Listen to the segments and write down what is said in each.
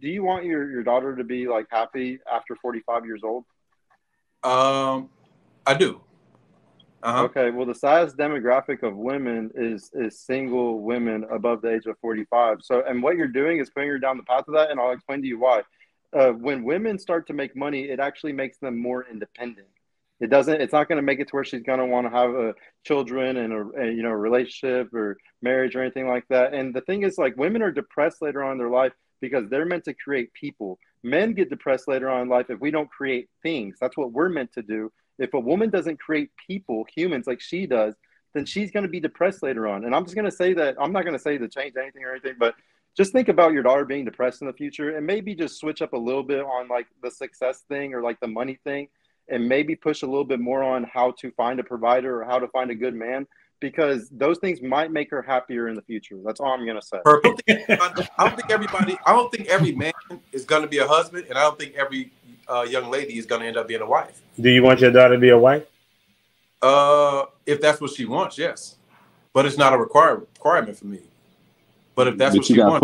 do you want your daughter to be like happy after 45 years old? I do. Okay, well, the size demographic of women is single women above the age of 45. So, and what you're doing is putting her down the path of that, and I'll explain to you why. When women start to make money, it actually makes them more independent. It doesn't. It's not going to make it to where she's going to want to have children and a relationship or marriage or anything like that. And the thing is, like, women are depressed later on in their life because they're meant to create people. Men get depressed later on in life if we don't create things. That's what we're meant to do. If a woman doesn't create people, humans like she does, then she's going to be depressed later on. And I'm just going to say that I'm not going to say to change anything or anything, but just think about your daughter being depressed in the future and maybe just switch up a little bit on like the success thing or like the money thing and maybe push a little bit more on how to find a provider or how to find a good man because those things might make her happier in the future. That's all I'm going to say. I don't think every man is going to be a husband, and I don't think every young lady is going to end up being a wife. Do you want your daughter to be a wife? If that's what she wants, yes. But it's not a requirement for me. But if that's what she wants, you got to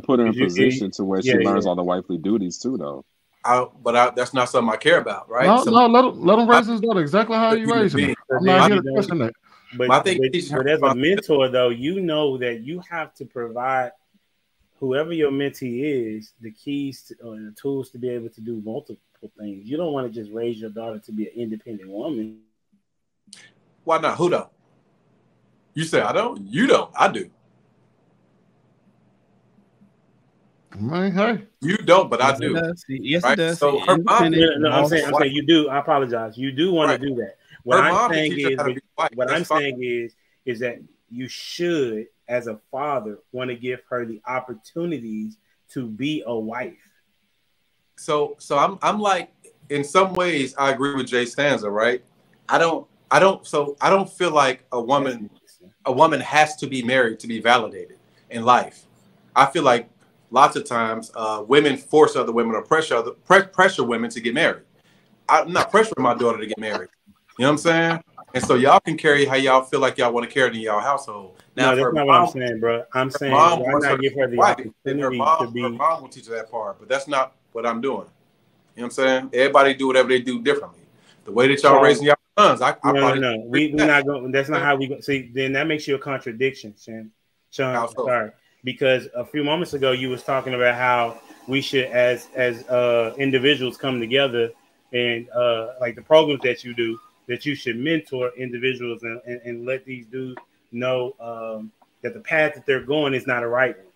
put her in position to where she learns all the wifely duties too, though. That's not something I care about, right? No, let him raise his daughter exactly how you raise him. I'm not here to question that. But as a mentor, though, you know that you have to provide whoever your mentee is the keys to, or the tools to be able to do multiple things. You don't want to just raise your daughter to be an independent woman. Why not? Who don't? You say I don't. You don't. I do. Man, hey. You don't, but I do. Yes, right? it does. So her mom, I'm saying you do. I apologize. You do want to do that. What I'm saying is that you should, as a father, want to give her the opportunities to be a wife. So I'm like, in some ways, I agree with Jay Stanza, right? I don't feel like a woman has to be married to be validated in life. I feel like lots of times women force other women or pressure women to get married. I'm not pressuring my daughter to get married. You know what I'm saying? And so y'all can carry how y'all feel like y'all want to carry it in y'all household. Now, that's not what I'm saying, bro. I'm saying why not give her the opportunity to be. Her mom will teach her that part, but that's not what I'm doing. You know what I'm saying? Everybody do whatever they do differently. The way that y'all raising y'all sons, we're not going. That's not how we go. See, then that makes you a contradiction, Sean. Sorry, because a few moments ago you was talking about how we should, as individuals, come together and like the programs that you do, that you should mentor individuals and let these dudes know that the path that they're going is not a right one,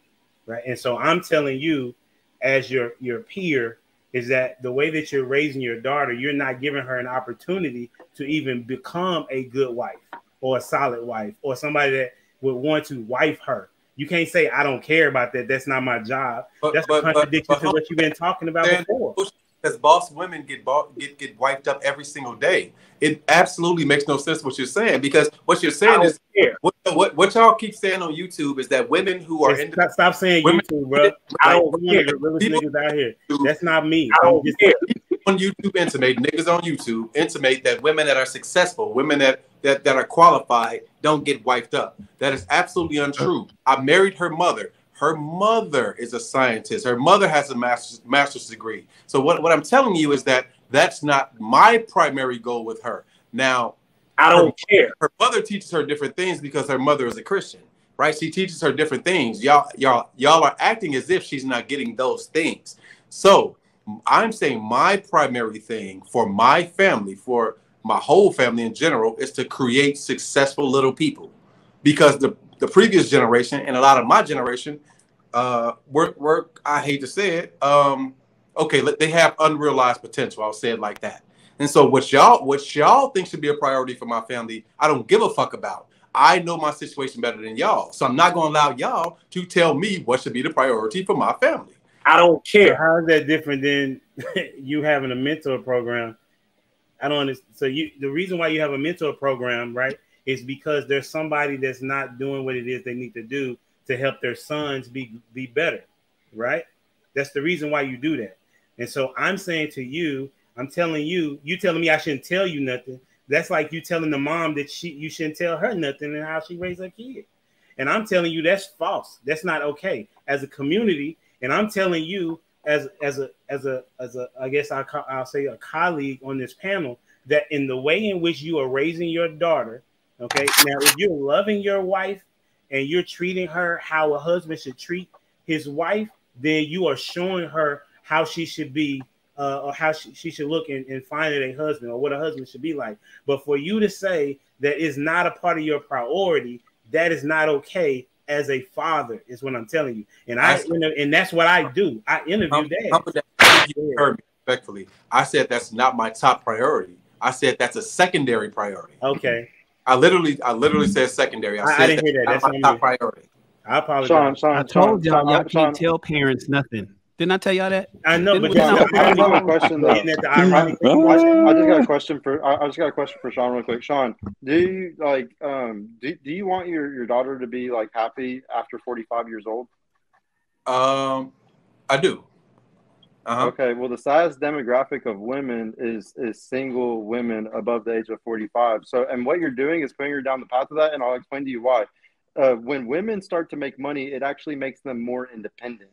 right? And so I'm telling you, as your peer, is that the way that you're raising your daughter, you're not giving her an opportunity to even become a good wife or a solid wife or somebody that would want to wife her. You can't say, I don't care about that. That's not my job. That's a contradiction to what you've been talking about before. Because boss women get wiped up every single day. It absolutely makes no sense what you're saying, because what you're saying is what y'all keep saying on YouTube is that women who are stop saying YouTube, bro. I don't care. The realest niggas out here. That's not me. I don't care. On YouTube niggas on YouTube intimate that women that are successful, women that are qualified don't get wiped up. That is absolutely untrue. I married her mother. Her mother is a scientist. Her mother has a master's degree. So what I'm telling you is that that's not my primary goal with her. Now, I don't care. Her mother teaches her different things because her mother is a Christian, right? She teaches her different things. Y'all are acting as if she's not getting those things. So I'm saying my primary thing for my family, for my whole family in general, is to create successful little people, because the previous generation and a lot of my generation, we're I hate to say it, they have unrealized potential. I'll say it like that. And so what y'all think should be a priority for my family, I don't give a fuck about. I know my situation better than y'all, so I'm not going to allow y'all to tell me what should be the priority for my family. I don't care. So how is that different than you having a mentor program? I don't understand. So the reason why you have a mentor program, right, is because there's somebody that's not doing what it is they need to do to help their sons be better, right? That's the reason why you do that. And so I'm saying to you, I'm telling you, you telling me I shouldn't tell you nothing. That's like you telling the mom that you shouldn't tell her nothing and how she raised her kid. And I'm telling you that's false. That's not okay. As a community, And I'm telling you, as a I guess I'll say a colleague on this panel, that in the way in which you are raising your daughter, okay, now if you're loving your wife and you're treating her how a husband should treat his wife, then you are showing her how she should be, or how she should look in finding a husband, or what a husband should be like. But for you to say that is not a part of your priority, that is not okay as a father, is what I'm telling you. And and that's what I do. I interview dads. You heard me respectfully. I said that's not my top priority. I said that's a secondary priority. Okay. I literally said secondary. I didn't hear that. That's my top priority. I apologize. I told y'all can't tell parents nothing. Didn't I tell y'all that? I know, but I have a question though. I just got a question for Sean real quick. Sean, do you like do you want your daughter to be like happy after 45 years old? I do. Okay, well, the size demographic of women is single women above the age of 45. So, and what you're doing is putting her down the path of that, and I'll explain to you why. When women start to make money, it actually makes them more independent.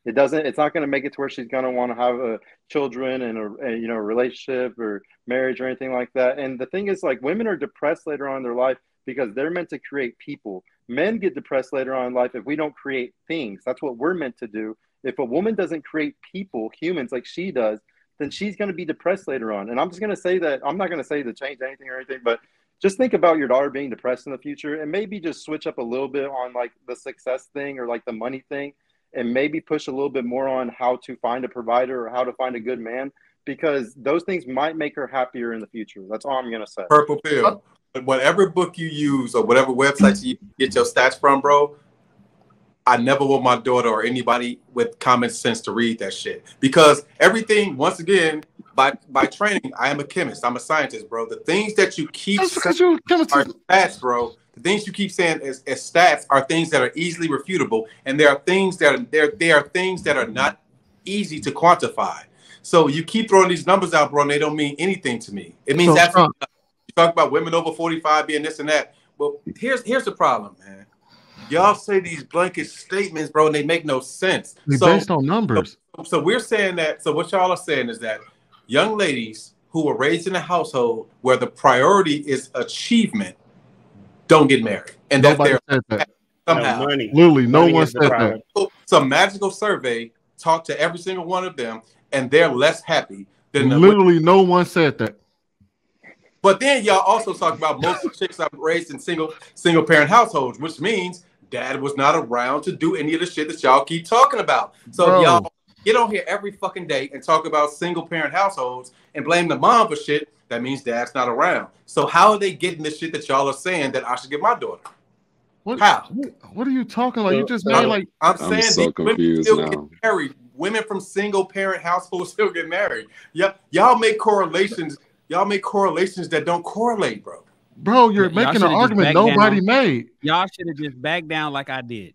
It's not going to make it to where she's going to want to have children and a relationship or marriage or anything like that. And the thing is, like, women are depressed later on in their life because they're meant to create people. Men get depressed later on in life if we don't create things. That's what we're meant to do. If a woman doesn't create people, humans, like she does, then she's going to be depressed later on. And I'm just going to say that, I'm not going to say to change anything or anything, but just think about your daughter being depressed in the future, and maybe just switch up a little bit on like the success thing or like the money thing, and maybe push a little bit more on how to find a provider or how to find a good man, because those things might make her happier in the future. That's all I'm going to say. Purple pill. But whatever book you use or whatever website you get your stats from, bro, I never want my daughter or anybody with common sense to read that shit, because everything, once again, by training, I am a chemist. I'm a scientist, bro. The things that you keep saying are stats, bro. The things you keep saying as stats are things that are easily refutable, and there are things that are not easy to quantify. So you keep throwing these numbers out, bro, and they don't mean anything to me. It means absolutely nothing. You talk about women over 45 being this and that. Well, here's the problem, man. Y'all say these blanket statements, bro, and they make no sense. Based on numbers. So we're saying that. So what y'all are saying is that young ladies who were raised in a household where the priority is achievement don't get married, and that they're somehow. Literally, no one said that. Some magical survey talked to every single one of them, and they're less happy than literally no one said that. But then y'all also talk about most chicks are raised in single parent households, which means dad was not around to do any of the shit that y'all keep talking about. So y'all get on here every fucking day and talk about single parent households and blame the mom for shit. That means dad's not around. So how are they getting the shit that y'all are saying that I should give my daughter? How? What are you talking about? You just made like I'm saying so confused women still now. get married. Women from single parent households still get married. Y'all make correlations. Y'all make correlations that don't correlate, bro. Bro, you're making an argument nobody made. Y'all should have just backed down like I did.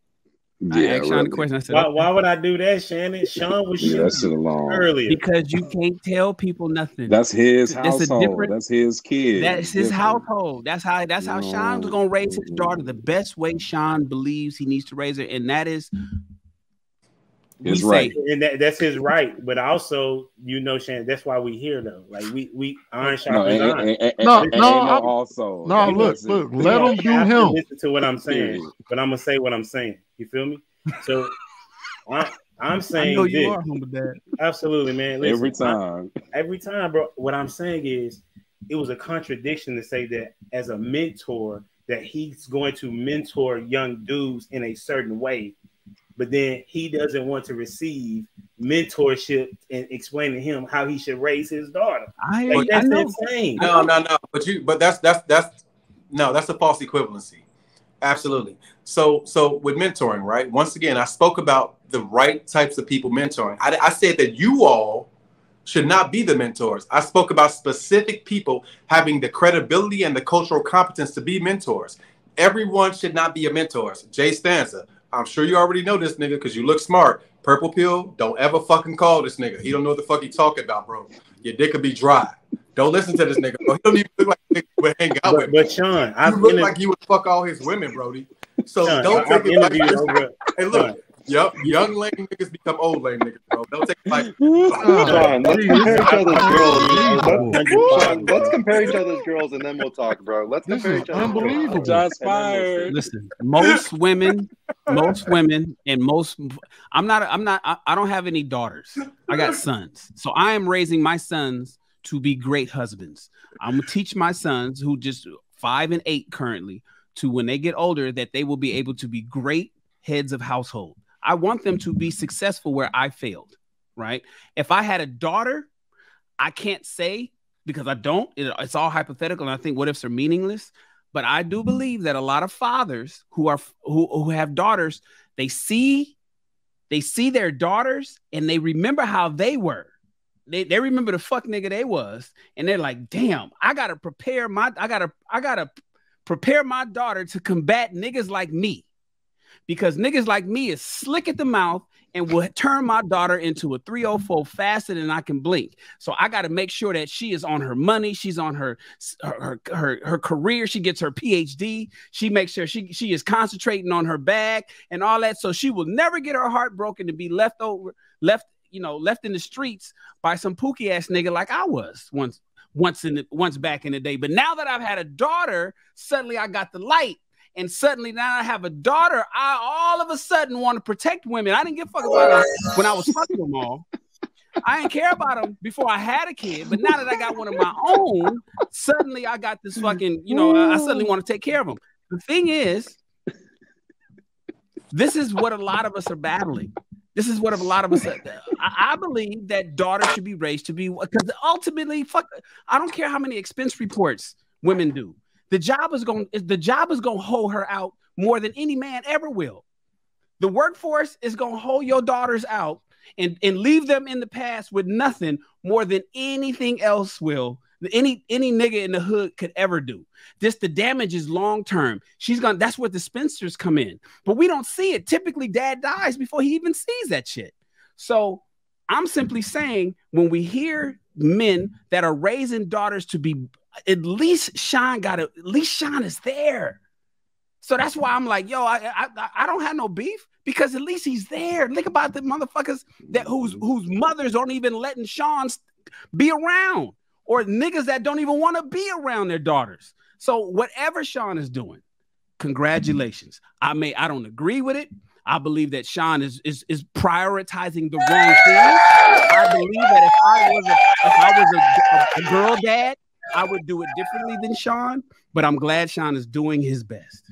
Yeah, I asked Sean the question. I said, why would I do that, Shannon? Sean was shooting earlier. Because you can't tell people nothing. That's his household. That's his kid. That's his household. That's how Sean was gonna raise his daughter the best way Sean believes he needs to raise her, and that is his right. And that's his right. But also, Shannon, that's why we here though. Like we iron sharpens iron. Also, look, let him do him. Listen to what I'm saying, but I'm gonna say what I'm saying. You feel me? So I'm saying, I know you are humble, Dad. Absolutely, man. Listen, every time, bro. What I'm saying is, it was a contradiction to say that as a mentor that he's going to mentor young dudes in a certain way, but then he doesn't want to receive mentorship and explain to him how he should raise his daughter. That's insane. No. But that's a false equivalency. Absolutely. So with mentoring, right? Once again, I spoke about the right types of people mentoring. I said that you all should not be the mentors. I spoke about specific people having the credibility and the cultural competence to be mentors. Everyone should not be a mentor. Jay Stanza, I'm sure you already know this nigga because you look smart. Purple pill, don't ever fucking call this nigga. He don't know what the fuck he talking about, bro. Your dick could be dry. Don't listen to this nigga, bro. He don't even look like a nigga would hang out with. But Sean, you look like you would fuck all his women, Brody. So Sean, don't take it like this. Hey, look, Yep, young lame niggas become old lame niggas, bro. Don't take like. Sean, let's compare each other's girls. Sean, let's compare each other's girls, and then we'll talk, bro. Let's compare each other's unbelievable. girls. Shots fired. Listen, most women, and most. I don't have any daughters. I got sons, so I am raising my sons to be great husbands. I'm gonna teach my sons, who just 5 and 8 currently, to when they get older, that they will be able to be great heads of household. I want them to be successful where I failed, right? If I had a daughter, I can't say, because I don't. It's all hypothetical, and I think what ifs are meaningless. But I do believe that a lot of fathers who have daughters, they see their daughters and they remember how they were. They remember the fuck nigga they was, and they're like, damn, I gotta prepare my daughter to combat niggas like me. Because niggas like me is slick at the mouth and will turn my daughter into a 304 faster than I can blink. So I got to make sure that she is on her money. She's on her career. She gets her PhD. She makes sure she is concentrating on her bag and all that. So she will never get her heart broken to be left in the streets by some pookie ass nigga like I was once back in the day. But now that I've had a daughter, suddenly I got the light. And suddenly now I have a daughter, I all of a sudden want to protect women. I didn't give a fuck about them when I was fucking them all. I didn't care about them before I had a kid. But now that I got one of my own, suddenly I got this fucking, I suddenly want to take care of them. The thing is, this is what a lot of us are battling. This is what a lot of us are. I believe that daughters should be raised to be, because ultimately, I don't care how many expense reports women do. The job is going to hold her out more than any man ever will. The workforce is going to hold your daughters out and leave them in the past with nothing more than anything else will. Any nigga in the hood could ever do. Just the damage is long term. That's where the spinsters come in. But we don't see it. Typically, dad dies before he even sees that shit. So I'm simply saying, when we hear men that are raising daughters to be, at least Sean is there. So that's why I'm like, yo, I don't have no beef, because at least he's there. Think about the motherfuckers whose mothers aren't even letting Sean be around, or niggas that don't even want to be around their daughters. So whatever Sean is doing, congratulations. I don't agree with it. I believe that Sean is prioritizing the wrong thing. I believe that if I was a girl dad, I would do it differently than Sean, but I'm glad Sean is doing his best.